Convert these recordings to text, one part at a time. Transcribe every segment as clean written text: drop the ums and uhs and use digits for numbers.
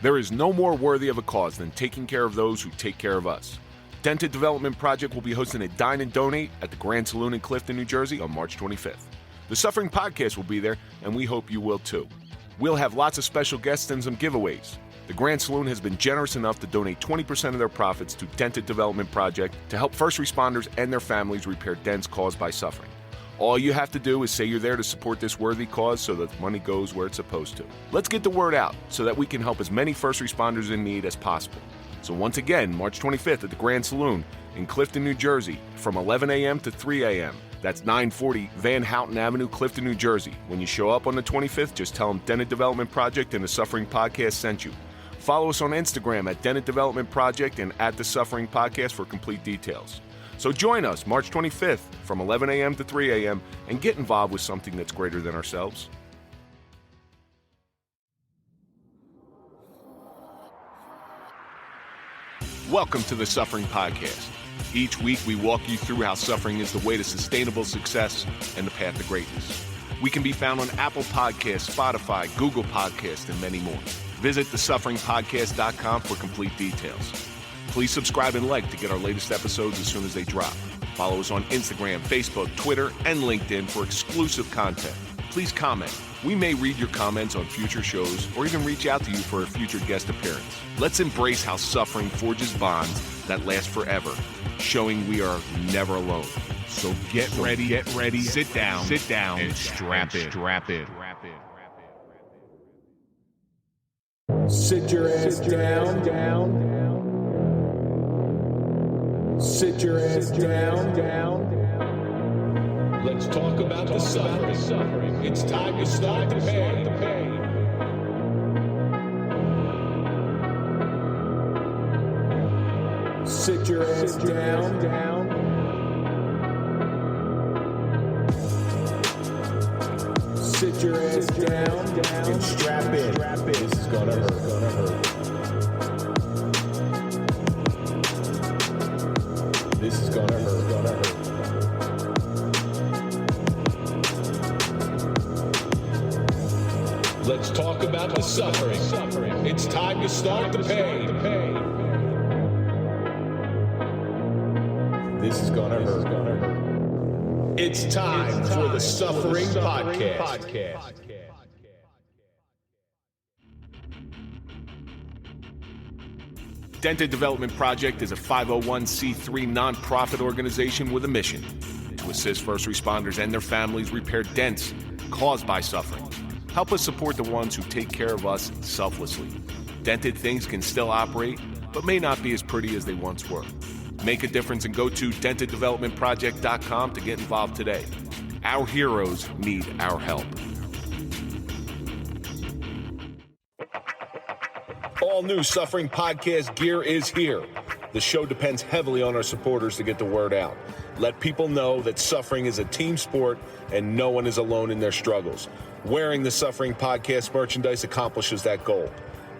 There is no more worthy of a cause than taking care of those who take care of us. Dented Development Project will be hosting a Dine and Donate at the Grand Saloon in Clifton, New Jersey on March 25th. The Suffering Podcast will be there, and we hope you will too. We'll have lots of special guests and some giveaways. The Grand Saloon has been generous enough to donate 20% of their profits to Dented Development Project to help first responders and their families repair dents caused by suffering. All you have to do is say you're there to support this worthy cause so that the money goes where it's supposed to. Let's get the word out so that we can help as many first responders in need as possible. So once again, March 25th at the Grand Saloon in Clifton, New Jersey, from 11 a.m. to 3 a.m. That's 940 Van Houten Avenue, Clifton, New Jersey. When you show up on the 25th, just tell them Dented Development Project and the Suffering Podcast sent you. Follow us on Instagram at Dented Development Project and at the Suffering Podcast for complete details. So join us March 25th from 11 a.m. to 3 a.m. and get involved with something that's greater than ourselves. Welcome to the Suffering Podcast. Each week we walk you through how suffering is the way to sustainable success and the path to greatness. We can be found on Apple Podcasts, Spotify, Google Podcasts, and many more. Visit thesufferingpodcast.com for complete details. Please subscribe and like to get our latest episodes as soon as they drop. Follow us on Instagram, Facebook, Twitter, and LinkedIn for exclusive content. Please comment. We may read your comments on future shows or even reach out to you for a future guest appearance. Let's embrace how suffering forges bonds that last forever, showing we are never alone. So get ready, sit down, and strap in. Sit your ass down. Sit your ass down. Let's talk about the suffering. It's time to start the pain. Sit your ass down. Sit your ass down and strap in. This is gonna hurt. This is gonna hurt. Let's talk about the suffering. It's time to start the pain. This is gonna hurt. It's time for the Suffering Podcast. Dented Development Project is a 501c3 nonprofit organization with a mission to assist first responders and their families repair dents caused by suffering. Help us support the ones who take care of us selflessly. Dented things can still operate, but may not be as pretty as they once were. Make a difference and go to denteddevelopmentproject.com to get involved today. Our heroes need our help. All new Suffering Podcast gear is here. The show depends heavily on our supporters to get the word out. Let people know that suffering is a team sport and no one is alone in their struggles. Wearing the Suffering Podcast merchandise accomplishes that goal.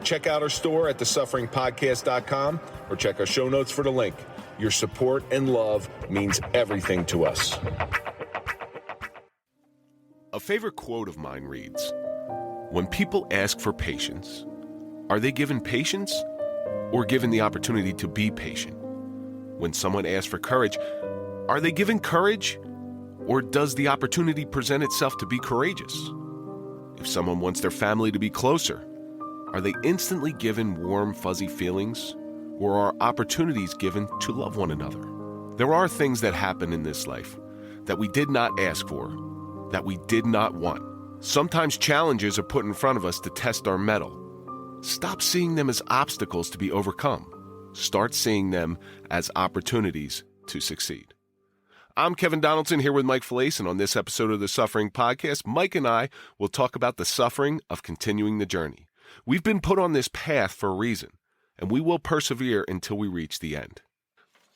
Check out our store at thesufferingpodcast.com or check our show notes for the link. Your support and love means everything to us. A favorite quote of mine reads, "When people ask for patience, are they given patience or given the opportunity to be patient? When someone asks for courage, are they given courage or does the opportunity present itself to be courageous? If someone wants their family to be closer, are they instantly given warm, fuzzy feelings or are opportunities given to love one another? There are things that happen in this life that we did not ask for, that we did not want. Sometimes challenges are put in front of us to test our mettle. Stop seeing them as obstacles to be overcome. Start seeing them as opportunities to succeed." I'm Kevin Donaldson here with Mike Falace, and on this episode of the Suffering Podcast, Mike and I will talk about the suffering of continuing the journey. We've been put on this path for a reason, and we will persevere until we reach the end.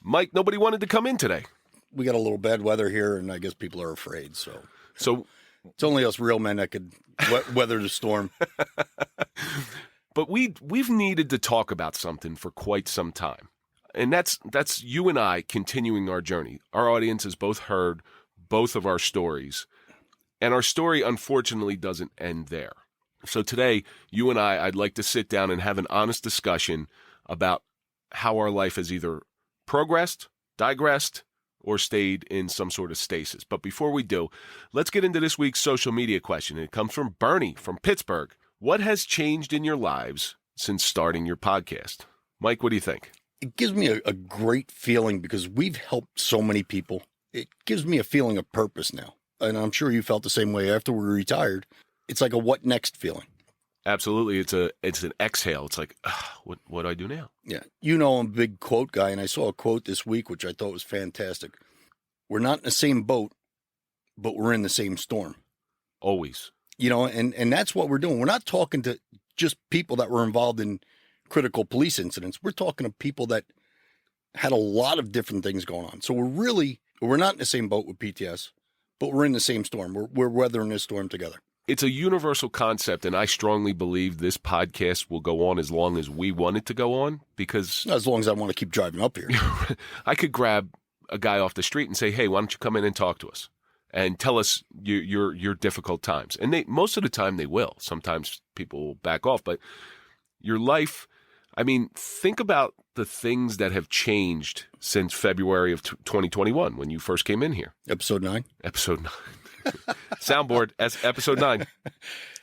Mike, nobody wanted to come in today. We got a little bad weather here, and I guess people are afraid, so it's only us real men that could weather the storm. But we've needed to talk about something for quite some time. And that's you and I continuing our journey. Our audience has both heard both of our stories. And our story, unfortunately, doesn't end there. So today, you and I'd like to sit down and have an honest discussion about how our life has either progressed, digressed, or stayed in some sort of stasis. But before we do, let's get into this week's social media question. It comes from Bernie from Pittsburgh. What has changed in your lives since starting your podcast? Mike, what do you think? It gives me a great feeling because we've helped so many people. It gives me a feeling of purpose now. And I'm sure you felt the same way after we retired. It's like a what next feeling. Absolutely. It's an exhale. It's like, what do I do now? Yeah. You know, I'm a big quote guy, and I saw a quote this week, which I thought was fantastic. We're not in the same boat, but we're in the same storm. Always. You know, and that's what we're doing. We're not talking to just people that were involved in critical police incidents. We're talking to people that had a lot of different things going on. So we're not in the same boat with PTS, but we're in the same storm. We're weathering this storm together. It's a universal concept, and I strongly believe this podcast will go on as long as we want it to go on, because... As long as I want to keep driving up here. I could grab a guy off the street and say, hey, why don't you come in and talk to us and tell us your difficult times. And most of the time they will. Sometimes people will back off, but your life... I mean, think about the things that have changed since February of 2021 when you first came in here. Episode 9. Episode 9. Soundboard, episode 9.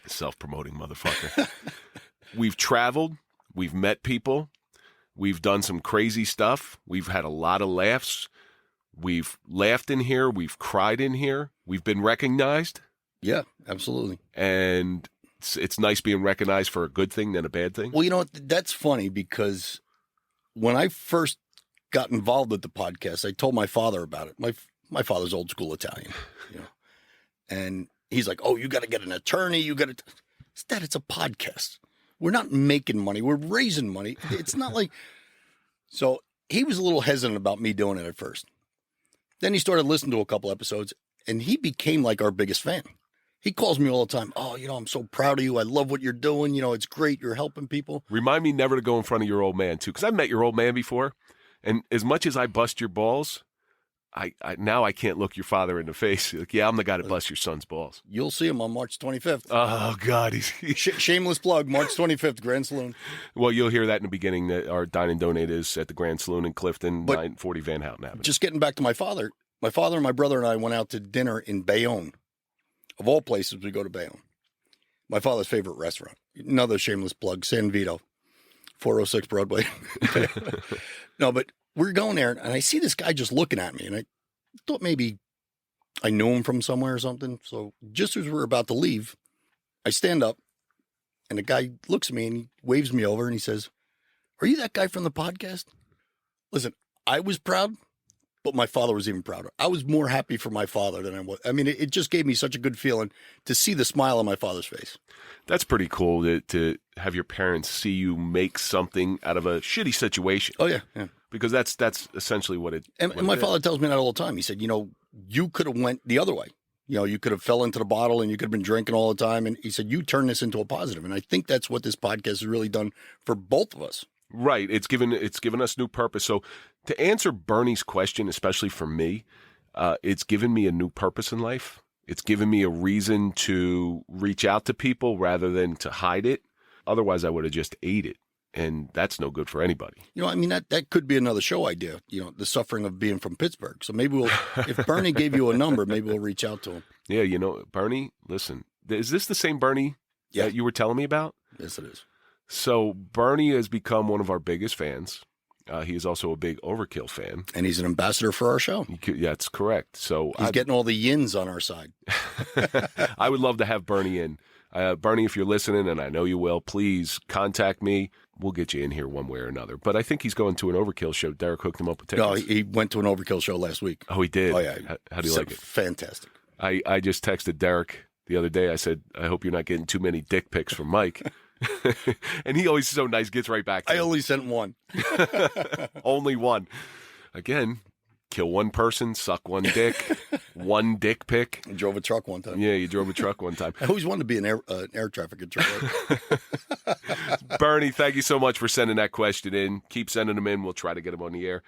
Self-promoting motherfucker. We've traveled. We've met people. We've done some crazy stuff. We've had a lot of laughs. We've laughed in here. We've cried in here. We've been recognized. Yeah, absolutely. And it's nice being recognized for a good thing than a bad thing. Well, you know what? That's funny because when I first got involved with the podcast, I told my father about it. My father's old school Italian, you know. And he's like, oh, you got to get an attorney. You got to. Dad, it's a podcast. We're not making money. We're raising money. It's not like. So he was a little hesitant about me doing it at first. Then he started listening to a couple episodes, and he became like our biggest fan. He calls me all the time. Oh, you know, I'm so proud of you. I love what you're doing. You know, it's great. You're helping people. Remind me never to go in front of your old man, too, because I've met your old man before. And as much as I bust your balls, I now I can't look your father in the face. Like, yeah, I'm the guy that busts your son's balls. You'll see him on March 25th. Oh, God. Shameless plug, March 25th, Grand Saloon. Well, you'll hear that in the beginning that our Dine and Donate is at the Grand Saloon in Clifton, 940 Van Houten Avenue. Just getting back to my father and my brother and I went out to dinner in Bayonne. Of all places, we go to Bayonne. My father's favorite restaurant. Another shameless plug, San Vito, 406 Broadway. No, but we're going there, and I see this guy just looking at me, and I thought maybe I knew him from somewhere or something. So just as we're about to leave, I stand up, and the guy looks at me, and he waves me over, and he says, are you that guy from the podcast? Listen, I was proud, but my father was even prouder. I was more happy for my father than I was. I mean, it just gave me such a good feeling to see the smile on my father's face. That's pretty cool to have your parents see you make something out of a shitty situation. Oh, yeah. Because that's essentially what it is. And my father tells me that all the time. He said, you know, you could have went the other way. You know, you could have fell into the bottle and you could have been drinking all the time. And he said, you turn this into a positive. And I think that's what this podcast has really done for both of us. Right. It's given us new purpose. So to answer Bernie's question, especially for me, it's given me a new purpose in life. It's given me a reason to reach out to people rather than to hide it. Otherwise, I would have just ate it. And that's no good for anybody. You know, I mean, that could be another show idea, you know, the suffering of being from Pittsburgh. So maybe if Bernie gave you a number, maybe we'll reach out to him. Yeah, you know, Bernie, listen, is this the same Bernie that you were telling me about? Yes, it is. So Bernie has become one of our biggest fans. He is also a big Overkill fan. And he's an ambassador for our show. Yeah, that's correct. So he's getting all the yins on our side. I would love to have Bernie in. Bernie, if you're listening, and I know you will, please contact me. We'll get you in here one way or another. But I think he's going to an Overkill show. Derek hooked him up with tickets. No, he went to an Overkill show last week. Oh, he did? Oh, yeah. How do you like it? Fantastic. I just texted Derek the other day. I said, I hope you're not getting too many dick pics from Mike. And he always so nice, gets right back to me. I only sent one. Only one. Again, kill one person, suck one dick, one dick pic. I drove a truck one time. Yeah, you drove a truck one time. I always wanted to be an air traffic controller. Bernie, thank you so much for sending that question in. Keep sending them in. We'll try to get them on the air.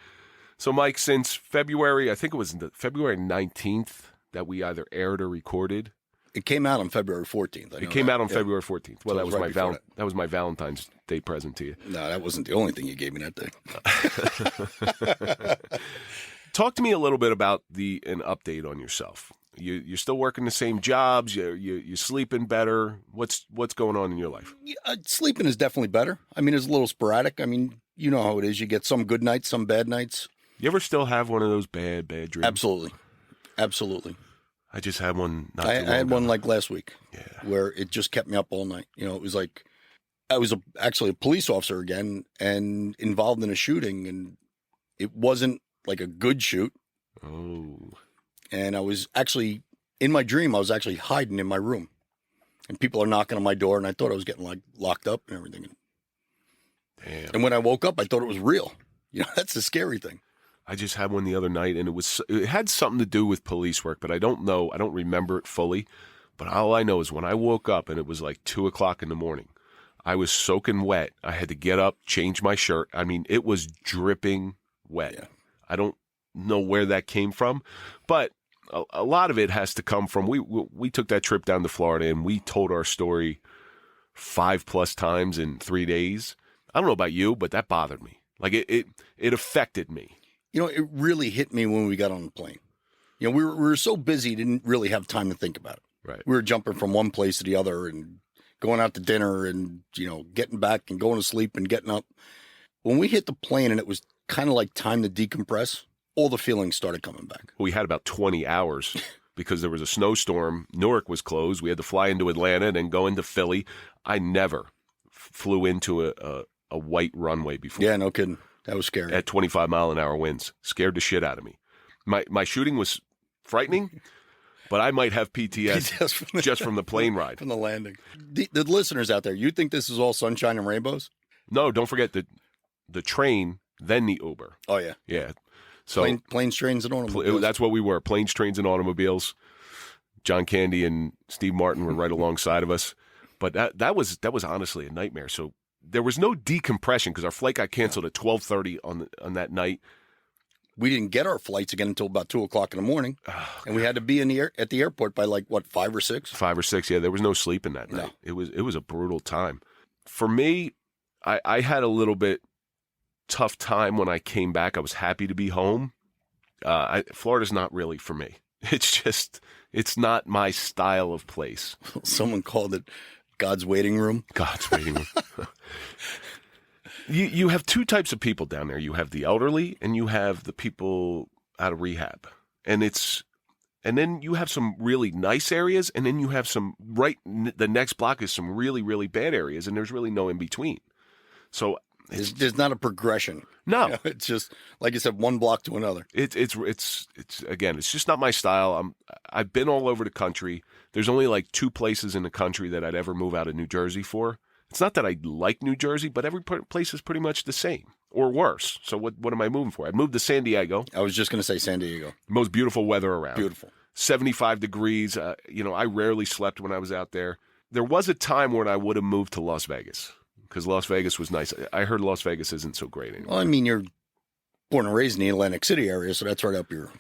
So, Mike, since February, I think it was February 19th that we either aired or recorded. It came out on February 14th. It came out on February 14th. Well, So that it was was my right before that was my Valentine's Day present to you. No, that wasn't the only thing you gave me that day. Talk to me a little bit about an update on yourself. You're still working the same jobs. You're sleeping better. What's going on in your life? Sleeping is definitely better. I mean, it's a little sporadic. I mean, you know how it is. You get some good nights, some bad nights. You ever still have one of those bad dreams? Absolutely. I just had one. I had one like last week. Yeah. Where it just kept me up all night. You know, it was like I was actually a police officer again and involved in a shooting, and it wasn't like a good shoot. Oh. And I was actually, in my dream, I was actually hiding in my room. And people are knocking on my door, and I thought I was getting like locked up and everything. Damn. And when I woke up, I thought it was real. You know, that's the scary thing. I just had one the other night, and it had something to do with police work, but I don't know. I don't remember it fully. But all I know is when I woke up, and it was like 2 o'clock in the morning, I was soaking wet. I had to get up, change my shirt. I mean, it was dripping wet. Yeah. I don't know where that came from, but a lot of it has to come from, we took that trip down to Florida, and we told our story 5+ times in 3 days. I don't know about you, but that bothered me. Like it affected me. You know, it really hit me when we got on the plane. You know, we were so busy, didn't really have time to think about it. Right. We were jumping from one place to the other and going out to dinner and, you know, getting back and going to sleep and getting up. When we hit the plane and it was kind of like time to decompress, all the feelings started coming back. We had about 20 hours because there was a snowstorm. Newark was closed. We had to fly into Atlanta and then go into Philly. I never flew into a white runway before. Yeah, no kidding. That was scary. At 25-mile-an-hour winds. Scared the shit out of me. My shooting was frightening, but I might have PTSD just from the plane ride. From the landing. The listeners out there, you think this is all sunshine and rainbows? No, don't forget the train, then the Uber. Oh, yeah. Yeah. So planes, trains, and automobiles. That's what we were. Planes, trains, and automobiles. John Candy and Steve Martin were right alongside of us. But that was honestly a nightmare. So there was no decompression because our flight got canceled at 12:30 on that night. We didn't get our flights again until about 2 o'clock in the morning, and we had to be at the airport by like 5 or 6. 5 or 6, yeah. There was no sleep in that night. No. It was a brutal time for me. I had a little bit tough time when I came back. I was happy to be home. Florida's not really for me. It's not my style of place. Someone called it God's waiting room. God's waiting room. You have two types of people down there. You have the elderly and you have the people out of rehab. And then you have some really nice areas, and then you have the next block is some really, really bad areas, and there's really no in between. So there's not a progression. No, you know, it's just like you said, one block to another. It's again, it's just not my style. I've been all over the country. There's only like 2 places in the country that I'd ever move out of New Jersey for. It's not that I like New Jersey, but every place is pretty much the same or worse. So what am I moving for? I moved to San Diego. I was just going to say San Diego. Most beautiful weather around. Beautiful. 75 degrees. I rarely slept when I was out there. There was a time when I would have moved to Las Vegas because Las Vegas was nice. I heard Las Vegas isn't so great anymore. Well, I mean, you're born and raised in the Atlantic City area, so that's right up your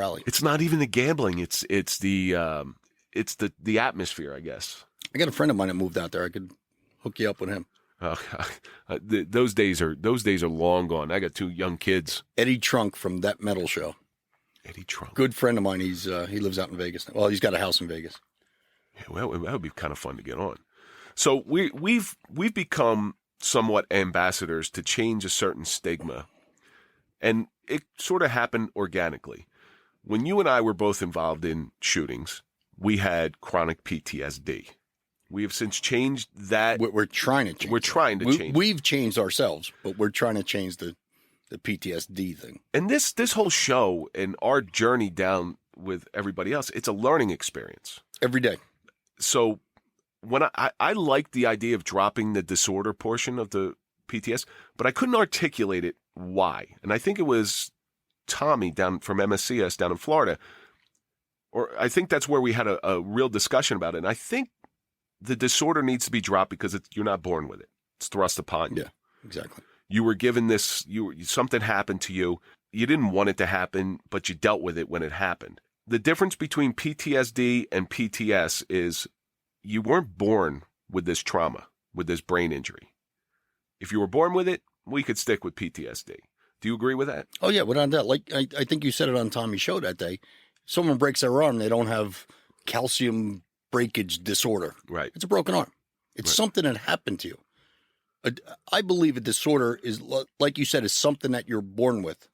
alley. It's not even the gambling. It's the atmosphere, I guess. I got a friend of mine that moved out there. I could hook you up with him. Those days are long gone. I got 2 young kids. Eddie Trunk from That Metal Show. Eddie Trunk, good friend of mine. He lives out in Vegas now. Well, he's got a house in Vegas. Yeah, well, that would be kind of fun to get on. So we've become somewhat ambassadors to change a certain stigma, and it sort of happened organically. When you and I were both involved in shootings, we had chronic PTSD. We have since changed that. We're trying to change. We're trying to change. We've changed ourselves, but we're trying to change the PTSD thing. And this whole show and our journey down with everybody else, it's a learning experience. Every day. So when I liked the idea of dropping the disorder portion of the PTS, but I couldn't articulate it why. And I think it was Tommy down from MSCS down in Florida, or I think that's where we had a real discussion about it. And I think the disorder needs to be dropped because you're not born with it. It's thrust upon you. Yeah, exactly. You were given this, something happened to you. You didn't want it to happen, but you dealt with it when it happened. the difference between PTSD and PTS is you weren't born with this trauma, with this brain injury. If you were born with it, we could stick with PTSD. Do you agree with that? Oh, yeah, without that. Like, I think you said it on Tommy's show that day. Someone breaks their arm, they don't have calcium breakage disorder. Right. It's a broken arm. It's something that happened to you. I believe a disorder is, like you said, is something that you're born with.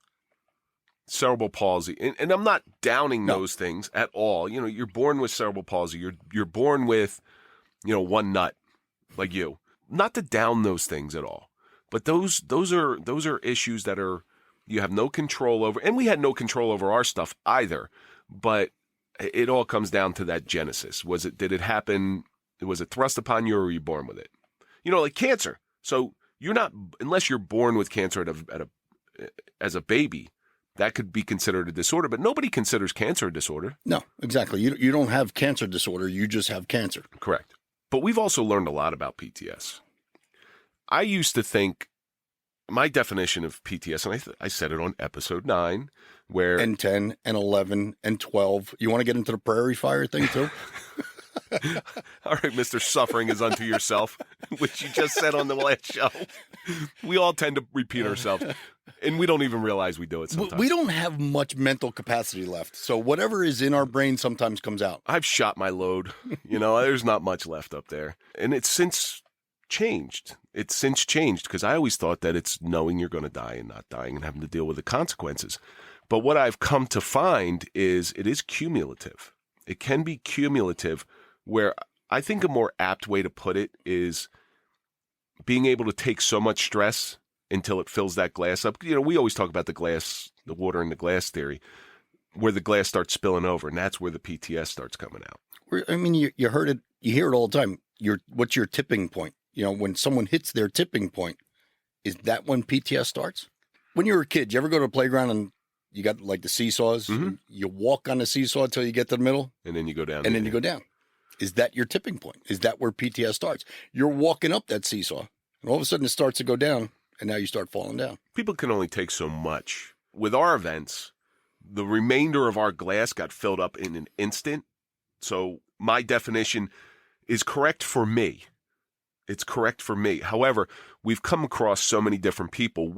Cerebral palsy. And I'm not downing those things at all. You know, you're born with cerebral palsy. You're born with, one nut, like you. Not to down those things at all. But those are issues that you have no control over. And we had no control over our stuff either. But it all comes down to that genesis. Did it happen? Was it thrust upon you, or were you born with it? Like cancer. So you're not, unless you're born with cancer as a baby, that could be considered a disorder. But nobody considers cancer a disorder. No, exactly. You don't have cancer disorder. You just have cancer. Correct. But we've also learned a lot about PTS. I used to think my definition of PTS, and I said it on episode 9, where... And 10, and 11, and 12. You want to get into the prairie fire thing, too? All right, Mr. Suffering is unto yourself, which you just said on the last show. We all tend to repeat ourselves, and we don't even realize we do it sometimes. We don't have much mental capacity left, so whatever is in our brain sometimes comes out. I've shot my load. There's not much left up there. And it's since changed. Because I always thought that it's knowing you're going to die and not dying and having to deal with the consequences. But what I've come to find is it is cumulative. It can be cumulative, where I think a more apt way to put it is being able to take so much stress until it fills that glass up. We always talk about the water in the glass theory, where the glass starts spilling over, and that's where the PTS starts coming out. I mean, you heard it, you hear it all the time. What's your tipping point? When someone hits their tipping point, is that when PTS starts? When you were a kid, you ever go to a playground and you got like the seesaws? Mm-hmm. You walk on the seesaw until you get to the middle. And then you go down. And then you go down. Is that your tipping point? Is that where PTS starts? You're walking up that seesaw, and all of a sudden it starts to go down, and now you start falling down. People can only take so much. With our events, the remainder of our glass got filled up in an instant. So my definition is correct for me. It's correct for me. However, we've come across so many different people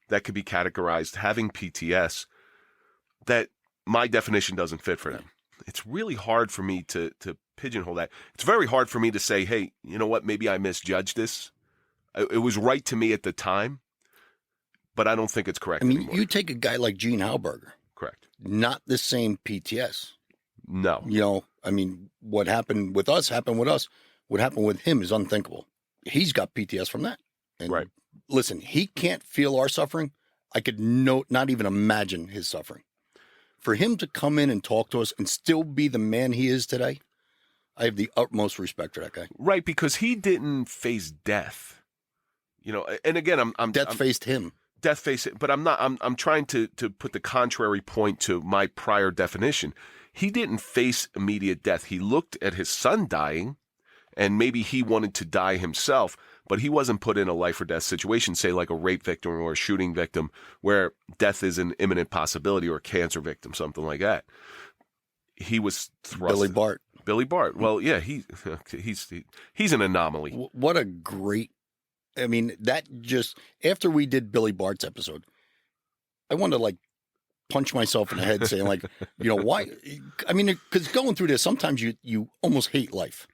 that could be categorized having PTS that my definition doesn't fit for them. It's really hard for me to pigeonhole that. It's very hard for me to say, hey, you know what? Maybe I misjudged this. It was right to me at the time, but I don't think it's correct anymore. You take a guy like Gene Halberger. Correct. Not the same PTS. No. What happened with us happened with us. What happened with him is unthinkable. He's got PTS from that. And right. Listen, he can't feel our suffering. I could not even imagine his suffering. For him to come in and talk to us and still be the man he is today, I have the utmost respect for that guy. Right, because he didn't face death. And again, Death faced him. Death faced it, but I'm not. I'm trying to put the contrary point to my prior definition. He didn't face immediate death. He looked at his son dying, and maybe he wanted to die himself, but he wasn't put in a life or death situation, say like a rape victim or a shooting victim, where death is an imminent possibility, or a cancer victim, something like that. He was thrust. Billy Bart. Well, yeah, he's an anomaly. What a great. After we did Billy Bart's episode, I wanted to punch myself in the head saying why? Because going through this, sometimes you almost hate life.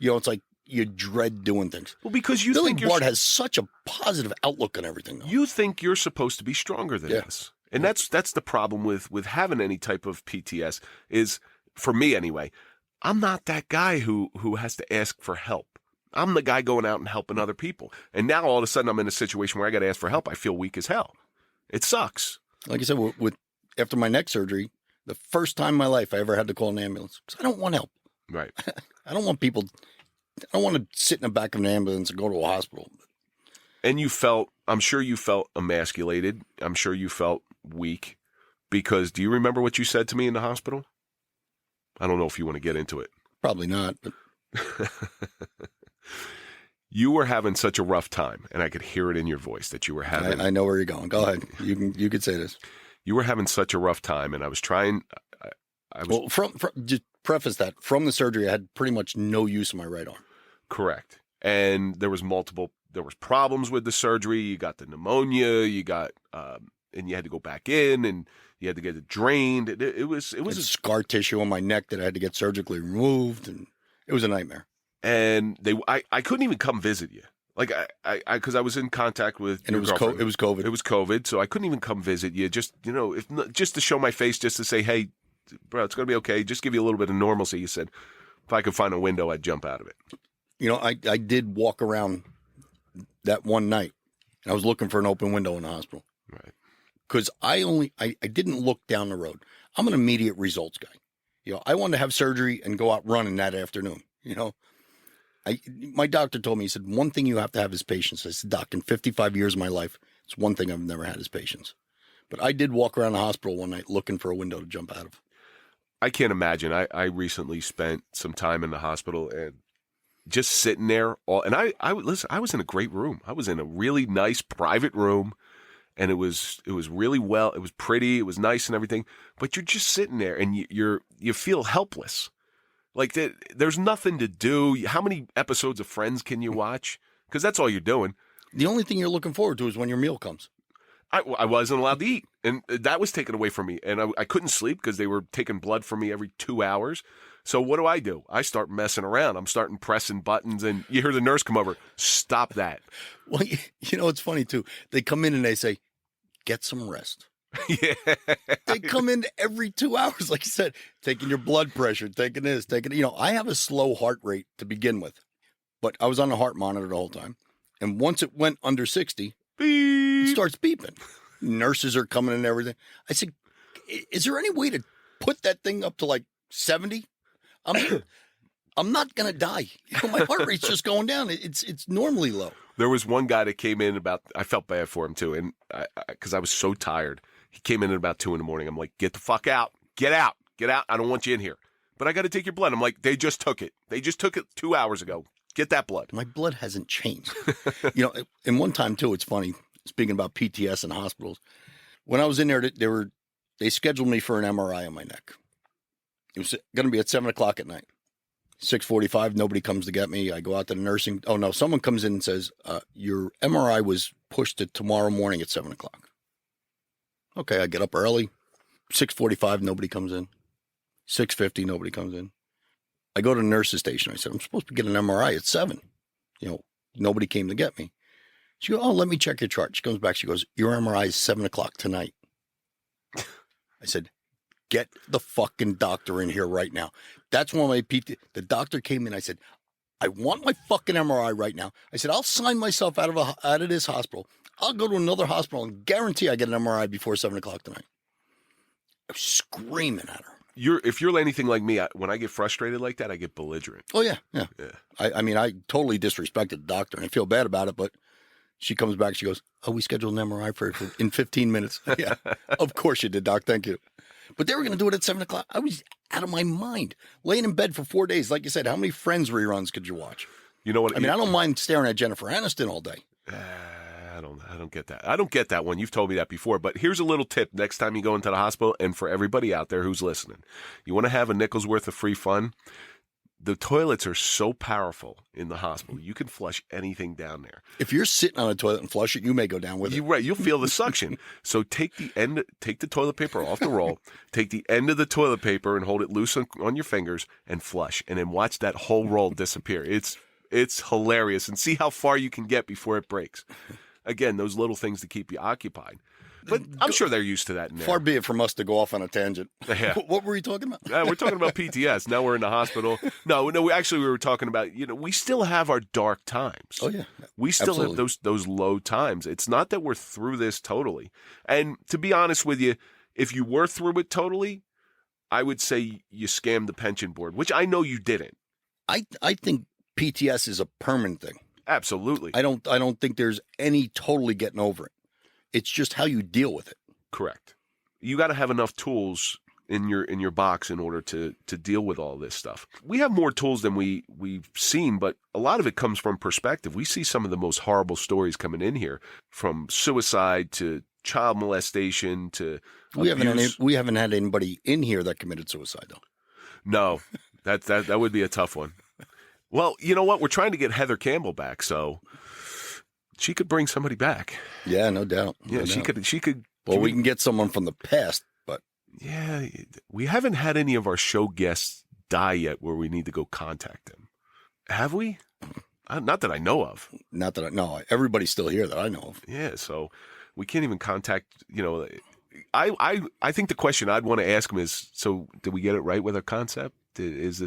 It's like you dread doing things. Well, because Billy Bart has such a positive outlook on everything, though. You think you're supposed to be stronger than this. And that's the problem with having any type of PTS is, for me anyway, I'm not that guy who has to ask for help. I'm the guy going out and helping other people. And now all of a sudden I'm in a situation where I got to ask for help. I feel weak as hell. It sucks. Like I said, after my neck surgery, the first time in my life I ever had to call an ambulance, because I don't want help. Right. I don't want to sit in the back of an ambulance and go to a hospital. And I'm sure you felt emasculated. I'm sure you felt weak, because do you remember what you said to me in the hospital? I don't know if you want to get into it. Probably not, but you were having such a rough time, and I could hear it in your voice that you were having. I know where you're going. Go ahead. You could say this. You were having such a rough time, and I Well, from just preface that, from the surgery, I had pretty much no use of my right arm. Correct. And there was problems with the surgery. You got the pneumonia, and you had to go back in, and you had to get it drained. It was scar tissue on my neck that I had to get surgically removed, and it was a nightmare. And I couldn't even come visit you. Like because I was in contact with your girlfriend. It was COVID. It was COVID, so I couldn't even come visit you. Just just to show my face, just to say, hey, bro, it's gonna be okay. Just give you a little bit of normalcy. You said if I could find a window, I'd jump out of it. I did walk around that one night, and I was looking for an open window in the hospital. Right. Because I didn't look down the road. I'm an immediate results guy. I wanted to have surgery and go out running that afternoon. My doctor told me, he said, one thing you have to have is patience. I said, Doc, in 55 years of my life, it's one thing I've never had is patience. But I did walk around the hospital one night looking for a window to jump out of. I can't imagine. I recently spent some time in the hospital and just sitting there. I was in a great room. I was in a really nice private room, and it was really well. It was pretty. It was nice and everything. But you're just sitting there, and you feel helpless. Like there's nothing to do. How many episodes of Friends can you watch? Because that's all you're doing. The only thing you're looking forward to is when your meal comes. I wasn't allowed to eat, and that was taken away from me. And I couldn't sleep because they were taking blood from me every 2 hours. So what do? I start messing around. I'm starting pressing buttons, and you hear the nurse come over. Stop that. Well, it's funny, too. They come in and they say, get some rest. Yeah. They come in every 2 hours, like you said, taking your blood pressure, taking this, I have a slow heart rate to begin with, but I was on the heart monitor the whole time. And once it went under 60, it starts beeping. Nurses are coming and everything. I said, is there any way to put that thing up to like 70? I'm not going to die. My heart rate's just going down. It's normally low. There was one guy that came in I felt bad for him too. And because I was so tired. He came in at about 2 a.m. I'm like, get the fuck out. Get out. Get out. I don't want you in here. But I got to take your blood. I'm like, they just took it. They just took it 2 hours ago. Get that blood. My blood hasn't changed. And one time too, it's funny, speaking about PTS and hospitals, when I was in there, they scheduled me for an MRI on my neck. It was going to be at 7 o'clock at night. 6:45, nobody comes to get me. I go out to the nursing. Oh no, someone comes in and says, your MRI was pushed to tomorrow morning at 7 o'clock. Okay, I get up early. 6:45, nobody comes in. 6:50, nobody comes in. I go to the nurse's station. I said, I'm supposed to get an MRI at 7. Nobody came to get me. She goes, oh, let me check your chart. She comes back. She goes, your MRI is 7 o'clock tonight. I said, get the fucking doctor in here right now. That's when the doctor came in. I said, I want my fucking MRI right now. I said, I'll sign myself out of this hospital. I'll go to another hospital and guarantee I get an MRI before 7 o'clock tonight. I was screaming at her. If you're anything like me, when I get frustrated like that, I get belligerent. Oh, yeah. I totally disrespected the doctor, and I feel bad about it, but she comes back, she goes, oh, we scheduled an MRI for in 15 minutes. Yeah, of course you did, Doc. Thank you. But they were going to do it at 7 o'clock. I was out of my mind, laying in bed for 4 days. Like you said, how many Friends reruns could you watch? You know what? I don't mind staring at Jennifer Aniston all day. I don't get that. I don't get that one. You've told me that before. But here's a little tip next time you go into the hospital, and for everybody out there who's listening. You want to have a nickel's worth of free fun? The toilets are so powerful in the hospital. You can flush anything down there. If you're sitting on a toilet and flush it, you may go down with it. You're right. You'll feel the suction. So take the toilet paper off the roll, take the end of the toilet paper and hold it loose on your fingers and flush, and then watch that whole roll disappear. It's hilarious, and see how far you can get before it breaks. Again, those little things to keep you occupied. But I'm sure they're used to that in there. Far be it from us to go off on a tangent. Yeah. What were you talking about? We're talking about PTS. Now we're in the hospital. No, we were talking about, we still have our dark times. Oh, yeah. We still have those low times. It's not that we're through this totally. And to be honest with you, if you were through it totally, I would say you scammed the pension board, which I know you didn't. I think PTS is a permanent thing. Absolutely. I don't think there's any totally getting over it. It's just how you deal with it. Correct. You got to have enough tools in your box in order to deal with all this stuff. We have more tools than we've seen, but a lot of it comes from perspective. We see some of the most horrible stories coming in here, from suicide to child molestation to We abuse. haven't had anybody in here that committed suicide, though. No, that would be a tough one. Well, you know what? We're trying to get Heather Campbell back, so she could bring somebody back. Yeah, no doubt. Yeah, she could. Well, we can get someone from the past, but yeah, we haven't had any of our show guests die yet where we need to go contact them. Have we? Not that I know of. not that everybody's still here that I know of. Yeah, so we can't even contact, I think the question I'd want to ask them is, so did we get it right with our concept? Is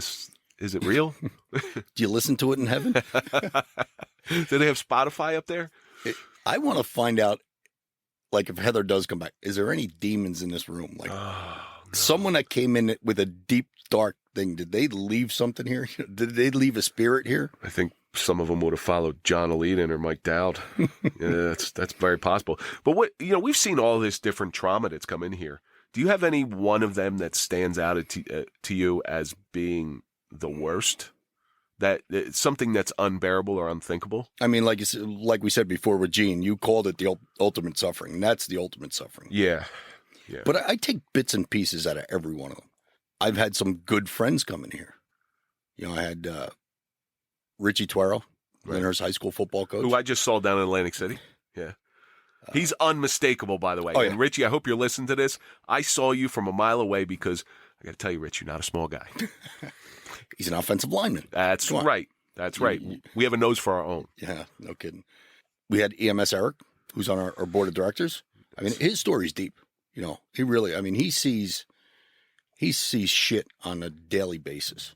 it real? Do you listen to it in heaven? Do they have Spotify up there? I want to find out, like, if Heather does come back, is there any demons in this room? Like, someone that came in with a deep, dark thing, did they leave something here? Did they leave a spirit here? I think some of them would have followed John Aleden or Mike Dowd. Yeah, that's very possible. But we've seen all this different trauma that's come in here. Do you have any one of them that stands out to you as being the worst? That it's something that's unbearable or unthinkable? I mean, like we said before with Gene, you called it the ultimate suffering, and that's the ultimate suffering. Yeah. But I take bits and pieces out of every one of them. I've had some good friends come in here. I had Richie Tuero, Lyndhurst High School football coach, who I just saw down in Atlantic City. Yeah. He's unmistakable, by the way. Oh, yeah. And Richie, I hope you're listening to this. I saw you from a mile away because I got to tell you, Rich, you're not a small guy. He's an offensive lineman. That's right. That's right. We have a nose for our own. Yeah, no kidding. We had EMS Eric, who's on our board of directors. I mean, his story's deep. He really, he sees shit on a daily basis.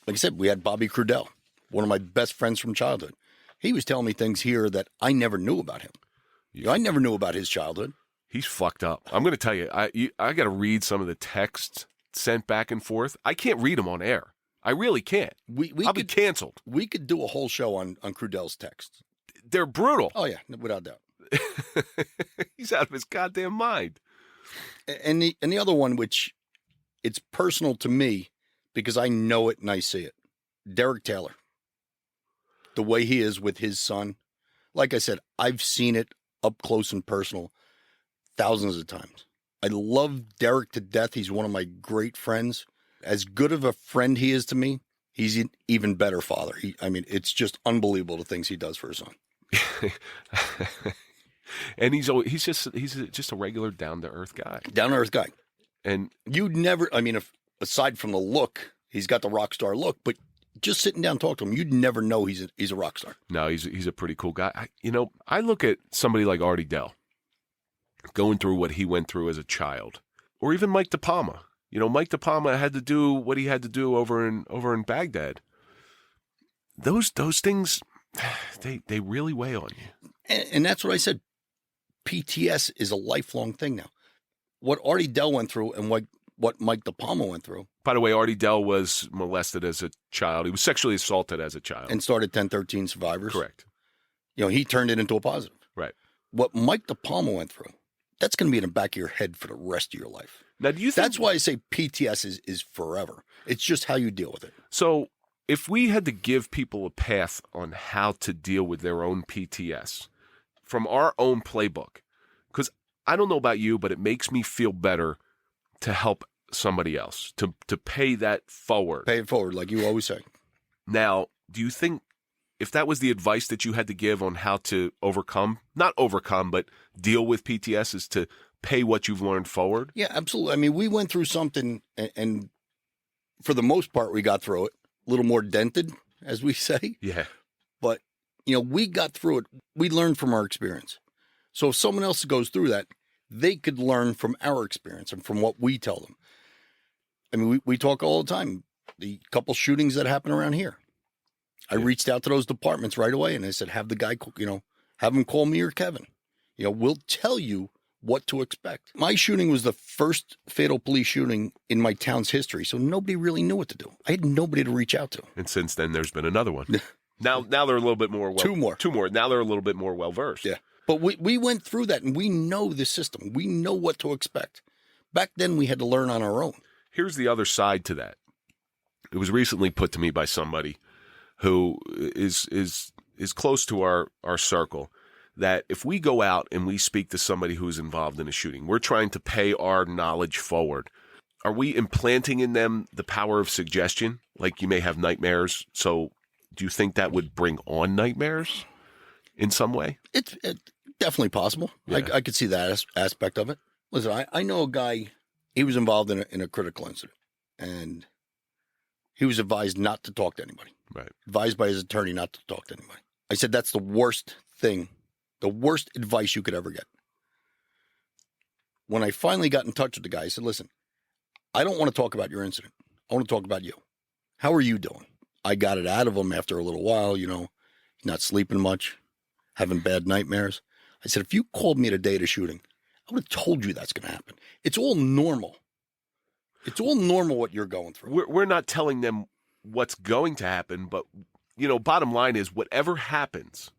Like I said, we had Bobby Crudell, one of my best friends from childhood. He was telling me things here that I never knew about him. I never knew about his childhood. He's fucked up. I'm going to tell you, I got to read some of the texts sent back and forth. I can't read them on air. I really can't. I'll be canceled. We could do a whole show on Crudell's texts. They're brutal. Oh, yeah, without doubt. He's out of his goddamn mind. And the other one, which it's personal to me because I know it and I see it. Derek Taylor. The way he is with his son. Like I said, I've seen it up close and personal thousands of times. I love Derek to death. He's one of my great friends. As good of a friend he is to me, he's an even better father. It's just unbelievable the things he does for his son. And he's just a regular down to earth guy. Down to earth guy. And you'd never, aside from the look, he's got the rock star look, but just sitting down and talk to him, you'd never know he's a rock star. No, he's a pretty cool guy. I look at somebody like Artie Dell going through what he went through as a child, or even Mike DePalma. Mike DePalma had to do what he had to do over in Baghdad. Those things, they really weigh on you. And that's what I said. PTS is a lifelong thing now. What Artie Dell went through and what Mike DePalma went through. By the way, Artie Dell was molested as a child. He was sexually assaulted as a child. And started 1013 Survivors. Correct. He turned it into a positive. Right. What Mike DePalma went through, that's going to be in the back of your head for the rest of your life. Now, do you think... That's why I say PTS is forever. It's just how you deal with it. So if we had to give people a path on how to deal with their own PTS from our own playbook, because I don't know about you, but it makes me feel better to help somebody else, to pay that forward. Pay it forward, like you always say. Now, do you think if that was the advice that you had to give on how to not overcome, but deal with PTS, is to pay what you've learned forward? Yeah, absolutely. We went through something, and for the most part, we got through it. A little more dented, as we say. Yeah. But, we got through it. We learned from our experience. So if someone else goes through that, they could learn from our experience and from what we tell them. We talk all the time. The couple shootings that happen around here. I reached out to those departments right away, and I said, have the guy, have him call me or Kevin. We'll tell you what to expect. My shooting was the first fatal police shooting in my town's history, so nobody really knew what to do. I had nobody to reach out to. And since then, there's been another one. Now they're a little bit more... Two more. Now they're a little bit more well-versed. Yeah. But we went through that, and we know the system. We know what to expect. Back then, we had to learn on our own. Here's the other side to that. It was recently put to me by somebody who is close to our circle, that if we go out and we speak to somebody who's involved in a shooting, we're trying to pay our knowledge forward. Are we implanting in them the power of suggestion? Like you may have nightmares. So do you think that would bring on nightmares in some way? It's definitely possible. Yeah. I could see that aspect of it. Listen, I know a guy, he was involved in a critical incident, and he was advised not to talk to anybody. Right. Advised by his attorney not to talk to anybody. I said, that's the worst thing, the worst advice you could ever get. When I finally got in touch with the guy, I said, listen, I don't want to talk about your incident. I want to talk about you. How are you doing? I got it out of him after a little while, not sleeping much, having bad nightmares. I said, if you called me the day of the shooting, I would have told you that's going to happen. It's all normal. It's all normal what you're going through. We're not telling them what's going to happen, but, bottom line is whatever happens,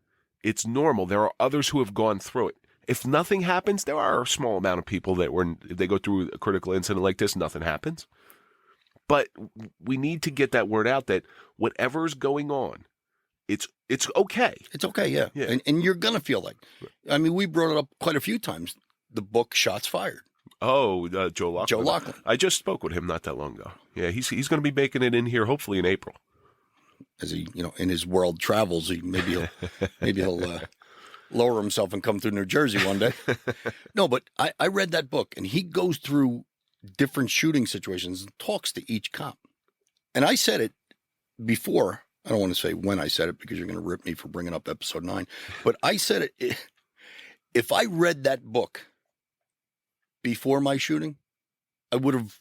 it's normal. There are others who have gone through it. If nothing happens, there are a small amount of people that if they go through a critical incident like this, nothing happens. But we need to get that word out that whatever's going on, it's okay. It's okay, yeah. And you're going to feel like, we brought it up quite a few times, the book Shots Fired. Oh, Joe Lachlan. Joe Lachlan. I just spoke with him not that long ago. Yeah, he's going to be making it in here hopefully in April. As he, in his world travels, maybe he'll lower himself and come through New Jersey one day. No, but I read that book, and he goes through different shooting situations and talks to each cop. And I said it before. I don't want to say when I said it because you're going to rip me for bringing up episode 9. But I said it. If I read that book before my shooting, I would have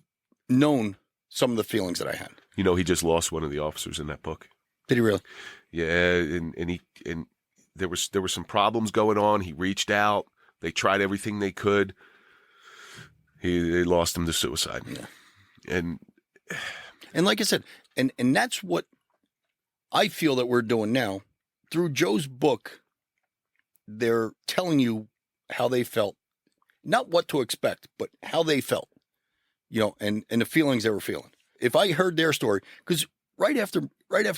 known some of the feelings that I had. He just lost one of the officers in that book. Did he really? Yeah, and there were some problems going on. He reached out. They tried everything they could. They lost him to suicide. Yeah. And like I said, and that's what I feel that we're doing now. Through Joe's book, they're telling you how they felt. Not what to expect, but how they felt. And the feelings they were feeling. If I heard their story, because right after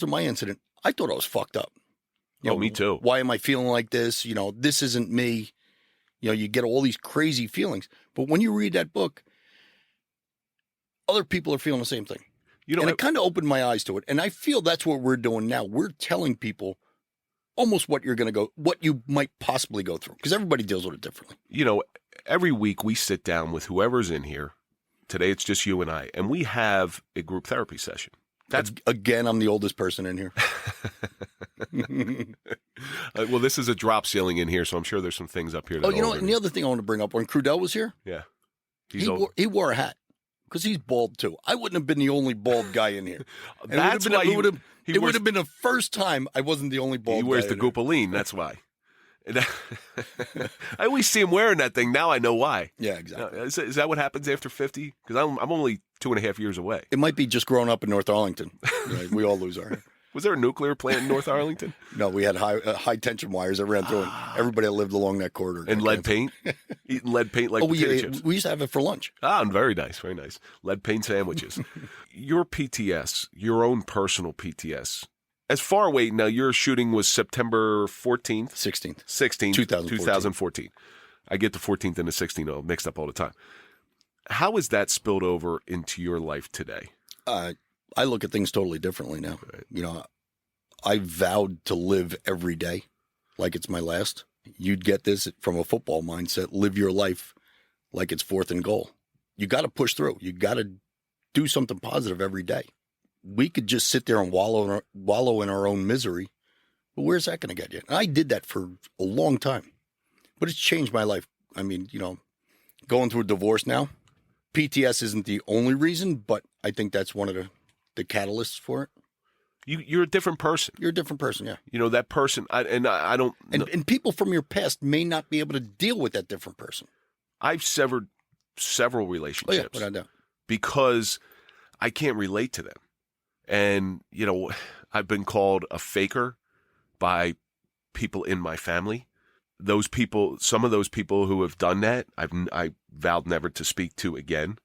my incident, I thought I was fucked up. Me too. Why am I feeling like this? This isn't me. You get all these crazy feelings. But when you read that book, other people are feeling the same thing. And it kind of opened my eyes to it. And I feel that's what we're doing now. We're telling people almost what you might possibly go through, because everybody deals with it differently. Every week we sit down with whoever's in here. Today it's just you and I, and we have a group therapy session. Again, I'm the oldest person in here. Well, this is a drop ceiling in here, so I'm sure there's some things up here. And the other thing I want to bring up, when Crudell was here, yeah, he wore a hat because he's bald too. I wouldn't have been the only bald guy in here. And That's why it would have been the first time I wasn't the only bald guy. He wears the Goopaline, that's why. I always see him wearing that thing. Now I know why. Yeah, exactly. Is that what happens after 50? Because I'm only 2.5 years away. It might be just growing up in North Arlington. We all lose our hair. Was there a nuclear plant in North Arlington? No, we had high tension wires that ran through, and everybody that lived along that corridor. And lead paint? Eating lead paint like potato chips? We used to have it for lunch. Very nice, very nice. Lead paint sandwiches. Your PTS, your own personal PTS, as far away now, your shooting was September 14th? 16th, 2014. I get the 14th and the 16th all mixed up all the time. How has that spilled over into your life today? I look at things totally differently now. Right. I vowed to live every day like it's my last. You'd get this from a football mindset. Live your life like it's 4th and goal. You got to push through. You got to do something positive every day. We could just sit there and wallow in our own misery, but where's that going to get you? And I did that for a long time, but it's changed my life. Going through a divorce now, PTS isn't the only reason, but I think that's one of the catalysts for it. You're a different person. You're a different person, yeah. That person, I don't... And people from your past may not be able to deal with that different person. I've severed several relationships. Without doubt. Because I can't relate to them. And, I've been called a faker by people in my family. Some of those people who have done that, I vowed never to speak to again.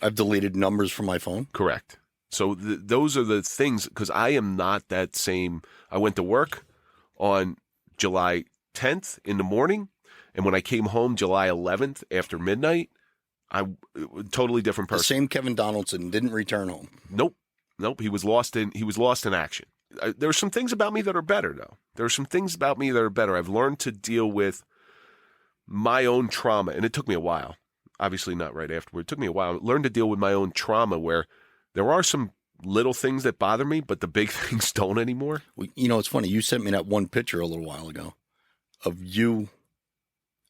I've deleted numbers from my phone. Correct. So those are the things, because I am not that same. I went to work on July 10th in the morning, and when I came home July 11th after midnight, totally different The person. same Kevin Donaldson didn't return home. Nope. He was lost in action. There are some things about me that are better, though. There are some things about me that are better. I've learned to deal with my own trauma, and it took me a while. Obviously not right afterward. It took me a while. I learned to deal with my own trauma where there are some little things that bother me, but the big things don't anymore. Well, you know, it's funny. You sent me that one picture a little while ago of you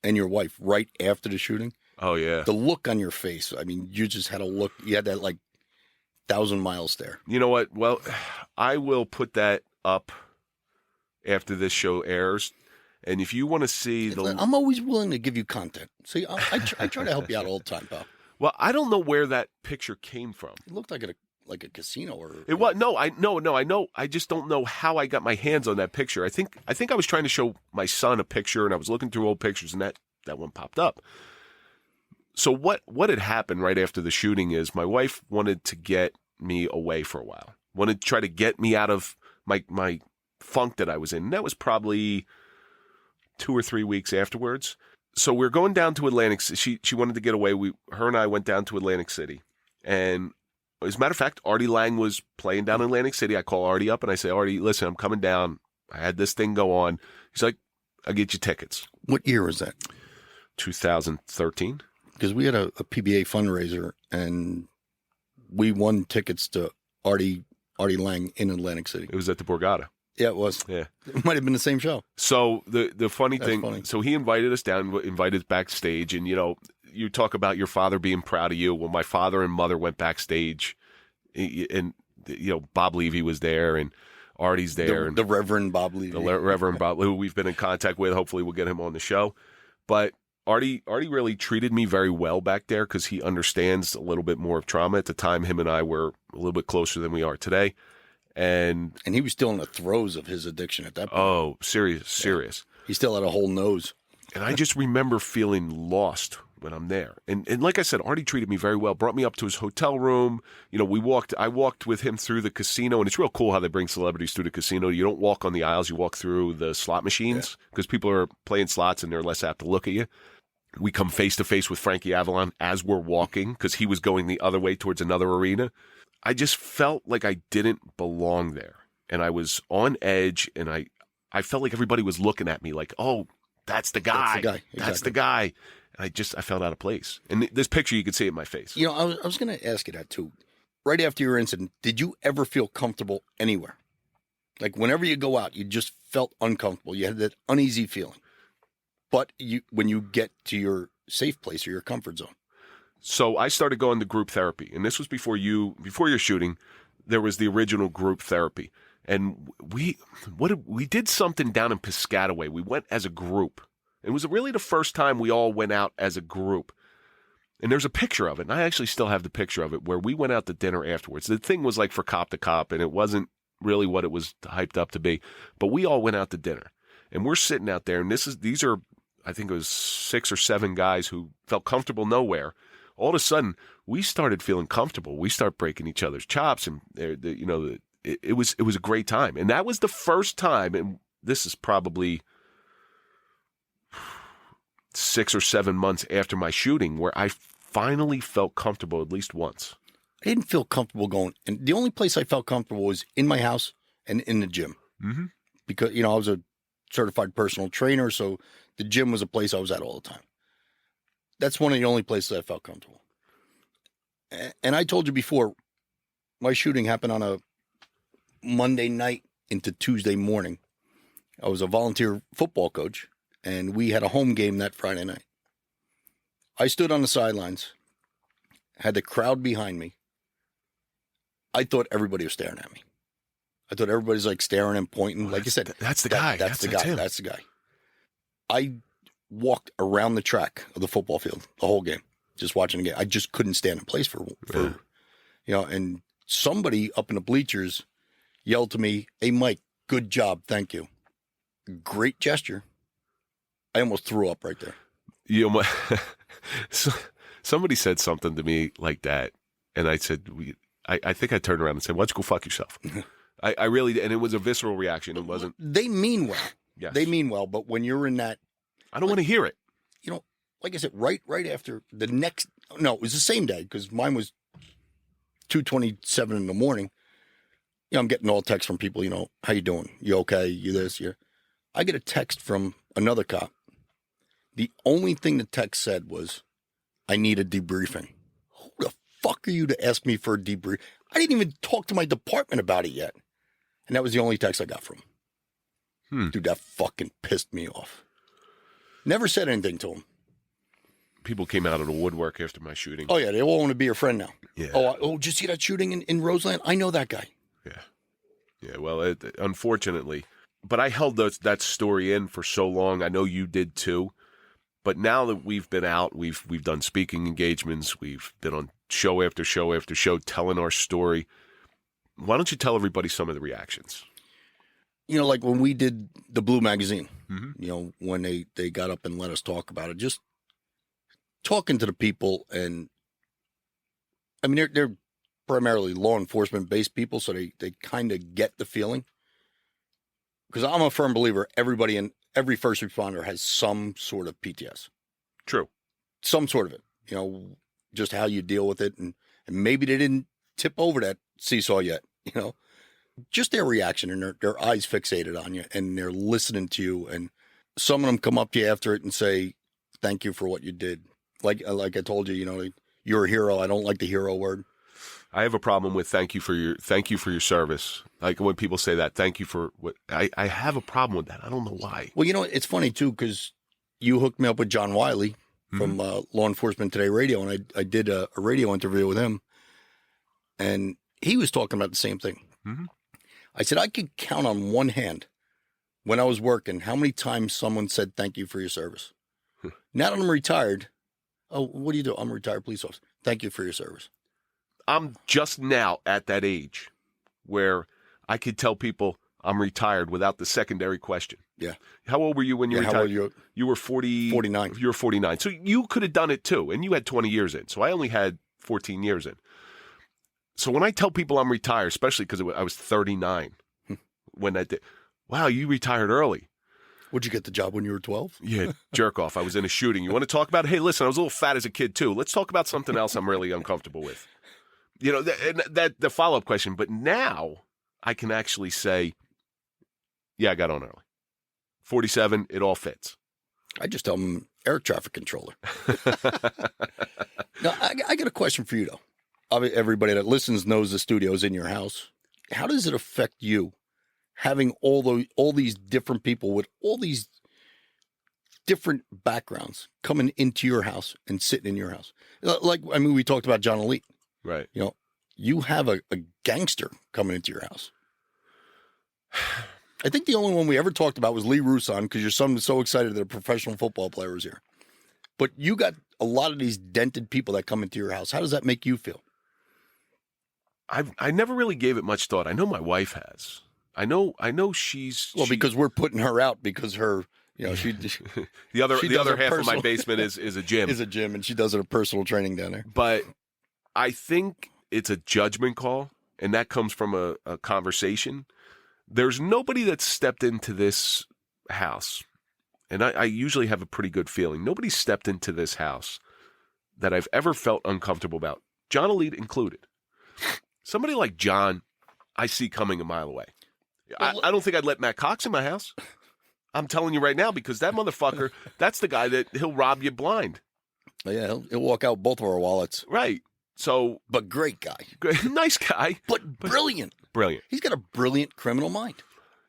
and your wife right after the shooting. Oh, yeah. The look on your face. I mean, you just had a look. You had that 1,000 mile stare. You know what? Well, I will put that up after this show airs. And if you want to see I'm always willing to give you content. See, I try to help you out all the time, pal. Well, I don't know where that picture came from. It looked like a casino or It was no, I know. I just don't know how I got my hands on that picture. I think I was trying to show my son a picture, and I was looking through old pictures, and that one popped up. So what had happened right after the shooting is my wife wanted to get me away for a while. Wanted to try to get me out of my funk that I was in. And that was probably 2 or 3 weeks afterwards. So we're going down to Atlantic City. She wanted to get away. Her and I went down to Atlantic City. And as a matter of fact, Artie Lang was playing down in Atlantic City. I call Artie up and I say, Artie, listen, I'm coming down. I had this thing go on. He's like, I'll get you tickets. What year was that? 2013. Because we had a PBA fundraiser and we won tickets to Artie Lang in Atlantic City. It was at the Borgata. Yeah, it was. Yeah. It might have been the same show. So the funny That's thing, funny. So he invited us down, invited us backstage, and you talk about your father being proud of you. Well, my father and mother went backstage, and Bob Levy was there, and Artie's there, and The Reverend Bob Levy. the Reverend Bob, who we've been in contact with. Hopefully, we'll get him on the show. But Artie really treated me very well back there because he understands a little bit more of trauma. At the time, him and I were a little bit closer than we are today. And he was still in the throes of his addiction at that point. Oh, serious. He still had a whole nose. And I just remember feeling lost when I'm there. And like I said, Artie treated me very well, brought me up to his hotel room. I walked with him through the casino, and it's real cool how they bring celebrities through the casino. You don't walk on the aisles, you walk through the slot machines because people are playing slots and they're less apt to look at you. We come face to face with Frankie Avalon as we're walking because he was going the other way towards another arena. I just felt like I didn't belong there. And I was on edge, and I felt like everybody was looking at me like, oh, that's the guy. That's the guy. And I felt out of place. And this picture, you could see it in my face. I was going to ask you that too. Right after your incident, did you ever feel comfortable anywhere? Like whenever you go out, you just felt uncomfortable. You had that uneasy feeling. But when you get to your safe place or your comfort zone. So I started going to group therapy, and this was before your shooting. There was the original group therapy, and we did something down in Piscataway. We went as a group. It was really the first time we all went out as a group. And there's a picture of it, and I actually still have the picture of it, where we went out to dinner afterwards. The thing was like for cop to cop, and it wasn't really what it was hyped up to be. But we all went out to dinner, and we're sitting out there, and these are, I think it was 6 or 7 guys who felt comfortable nowhere. All of a sudden, we started feeling comfortable. We start breaking each other's chops, and it was a great time. And that was the first time, and this is probably 6 or 7 months after my shooting, where I finally felt comfortable at least once. I didn't feel comfortable going. And the only place I felt comfortable was in my house and in the gym. Mm-hmm. Because, I was a certified personal trainer, so the gym was a place I was at all the time. That's one of the only places I felt comfortable. And I told you before, my shooting happened on a Monday night into Tuesday morning. I was a volunteer football coach, and we had a home game that Friday night. I stood on the sidelines, had the crowd behind me. I thought everybody was staring at me. I thought everybody's like staring and pointing. Like you said, that's the guy. That's the guy. him. That's the guy. I walked around the track of the football field the whole game, just watching the game. I just couldn't stand in place for and somebody up in the bleachers yelled to me, "Hey, Mike, good job. Thank you." Great gesture. I almost threw up right there. Somebody said something to me like that, and I said, I think I turned around and said, "Why don't you go fuck yourself?" I really did, and it was a visceral reaction. It wasn't. They mean well. Yes. They mean well, but when you're in that, I don't want to hear it. Like I said, right after the next, no, it was the same day because mine was 2:27 in the morning. I'm getting all texts from people, how you doing? You okay? You this, you. I get a text from another cop. The only thing the text said was, I need a debriefing. Who the fuck are you to ask me for a debrief? I didn't even talk to my department about it yet. And that was the only text I got from him. Dude, that fucking pissed me off. Never said anything to him. People came out of the woodwork after my shooting. Oh, yeah, they all want to be your friend now. Yeah. Oh, did you see that shooting in Roseland? I know that guy. Yeah. Yeah, well, unfortunately. But I held that story in for so long. I know you did too. But now that we've been out, we've done speaking engagements. We've been on show after show after show telling our story. Why don't you tell everybody some of the reactions? Like when we did the Blue magazine, when they got up and let us talk about it, just talking to the people. And I mean, they're primarily law enforcement based people, so they kind of get the feeling. Because I'm a firm believer, every first responder has some sort of PTS. True. Some sort of it, just how you deal with it. And maybe they didn't tip over that seesaw yet, just their reaction and their eyes fixated on you and they're listening to you. And some of them come up to you after it and say, thank you for what you did. Like I told you, you're a hero. I don't like the hero word. I have a problem with thank you for your service. Like when people say that, thank you for what I have a problem with that. I don't know why. Well, it's funny too, because you hooked me up with John Wiley from Law Enforcement Today Radio. And I did a radio interview with him and he was talking about the same thing. Mm-hmm. I said, I could count on one hand when I was working, how many times someone said, thank you for your service. Now that I'm retired. Oh, what do you do? I'm a retired police officer. Thank you for your service. I'm just now at that age where I could tell people I'm retired without the secondary question. Yeah. How old were you when you retired? How old are you? You were 49. You were 49. So you could have done it too. And you had 20 years in. So I only had 14 years in. So when I tell people I'm retired, especially because I was 39 when I did, wow, you retired early. Would you get the job when you were 12? Yeah, jerk off. I was in a shooting. You want to talk about it? Hey, listen, I was a little fat as a kid too. Let's talk about something else I'm really uncomfortable with. That the follow-up question. But now I can actually say, yeah, I got on early. 47, it all fits. I just tell them air traffic controller. Now, I got a question for you, though. Everybody that listens knows the studio is in your house. How does it affect you having all these different people with all these different backgrounds coming into your house and sitting in your house? We talked about John Elite. Right. You have a gangster coming into your house. I think the only one we ever talked about was Lee Rousson because your son was so excited that a professional football player was here. But you got a lot of these dented people that come into your house. How does that make you feel? I never really gave it much thought. I know my wife has. I know she's because we're putting her out because her she the other half of my basement is a gym. Is a gym and she does her personal training down there. But I think it's a judgment call, and that comes from a conversation. There's nobody that's stepped into this house, and I usually have a pretty good feeling. Nobody stepped into this house that I've ever felt uncomfortable about, John Elite included. Somebody like John, I see coming a mile away. I don't think I'd let Matt Cox in my house. I'm telling you right now, because that motherfucker, that's the guy that he'll rob you blind. Yeah, he'll walk out both of our wallets. Right. So, but great guy. Nice guy. But brilliant. Brilliant. He's got a brilliant criminal mind.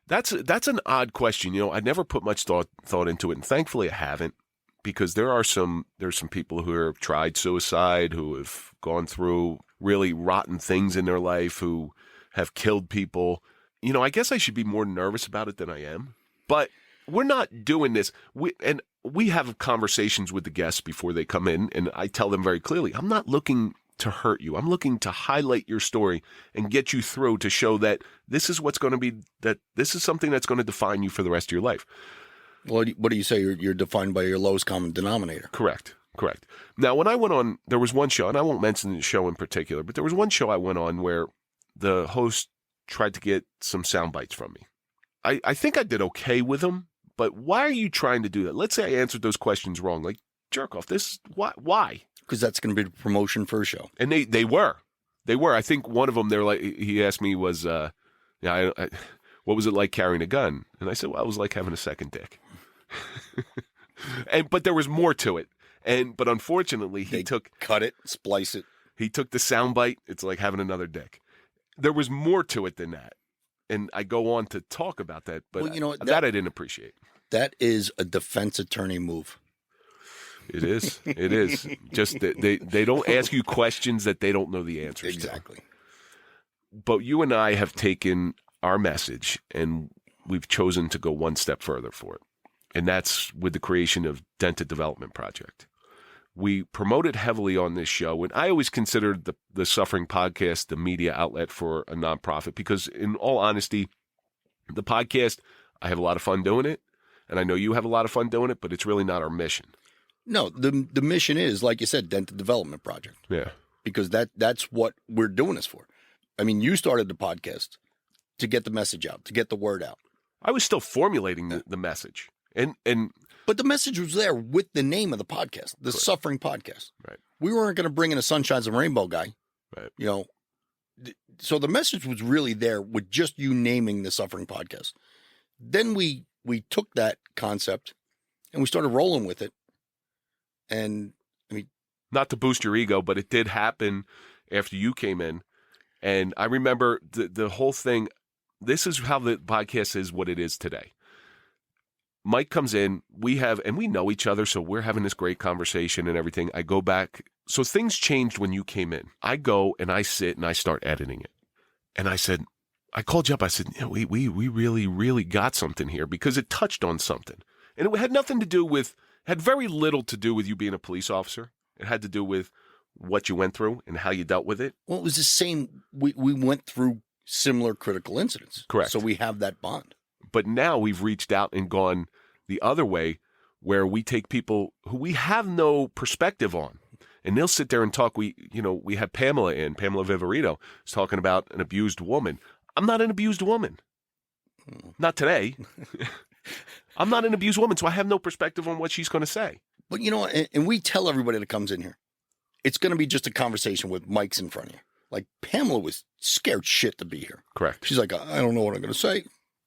That's an odd question. I never put much thought into it, and thankfully I haven't, because there's some people who have tried suicide, who have gone through really rotten things in their life, who have killed people. I guess I should be more nervous about it than I am. But we're not doing this. We have conversations with the guests before they come in, and I tell them very clearly, I'm not looking to hurt you. I'm looking to highlight your story and get you through to show that this is what's going to be, that this is something that's going to define you for the rest of your life. Well, what do you say? You're defined by your lowest common denominator. Correct. Now, when I went on, there was one show, and I won't mention the show in particular, but there was one show I went on where the host tried to get some sound bites from me. I think I did okay with them, But why are you trying to do that? Let's say I answered those questions wrong. Like, jerk off. This, why? Because that's going to be the promotion for a show. And they were. I think one of them, they're like, he asked me what was it like carrying a gun? And I said, well, it was like having a second dick. But there was more to it. But unfortunately, cut it, splice it. He took the soundbite. It's like having another dick. There was more to it than that. And I go on to talk about that, but that I didn't appreciate. That is a defense attorney move. It is. It is. Just that they don't ask you questions that they don't know the answers exactly. to. But you and I have taken our message and we've chosen to go one step further for it. And that's with the creation of Dented Development Project. We promote it heavily on this show, and I always considered the Suffering Podcast the media outlet for a nonprofit because, in all honesty, the podcast, I have a lot of fun doing it, and I know you have a lot of fun doing it, but it's really not our mission. No, the mission is, like you said, Dented Development Project. Yeah. Because that's what we're doing this for. I mean, you started the podcast to get the message out, to get the word out. I was still formulating the message. But the message was there with the name of the podcast, the Suffering Podcast. Right. We weren't going to bring in a Sunshines and Rainbow guy. Right. So the message was really there with just you naming the Suffering Podcast. Then we took that concept and we started rolling with it. And I mean, not to boost your ego, but it did happen after you came in. And I remember the whole thing. This is how the podcast is what it is today. Mike comes in, we know each other, so we're having this great conversation and everything. I go back. So things changed when you came in. I go and I sit and I start editing it. And I said, I called you up. I said, we really, really got something here because it touched on something. And it had nothing to do with, had very little to do with you being a police officer. It had to do with what you went through and how you dealt with it. Well, it was the same. We went through similar critical incidents. Correct. So we have that bond. But now we've reached out and gone the other way where we take people who we have no perspective on and they'll sit there and talk. We had Pamela Viverito is talking about an abused woman. I'm not an abused woman. Not today. I'm not an abused woman, so I have no perspective on what she's going to say. But and we tell everybody that comes in here, it's going to be just a conversation with mics in front of you. Like Pamela was scared shit to be here. Correct. She's like, I don't know what I'm going to say.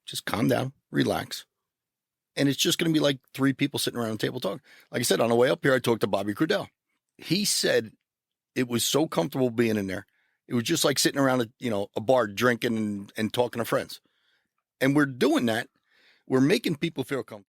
Just calm down, relax. And it's just going to be like three people sitting around a table talking. Like I said, on the way up here, I talked to Bobby Crudell. He said it was so comfortable being in there. It was just like sitting around a bar drinking and talking to friends. And we're doing that. We're making people feel comfortable.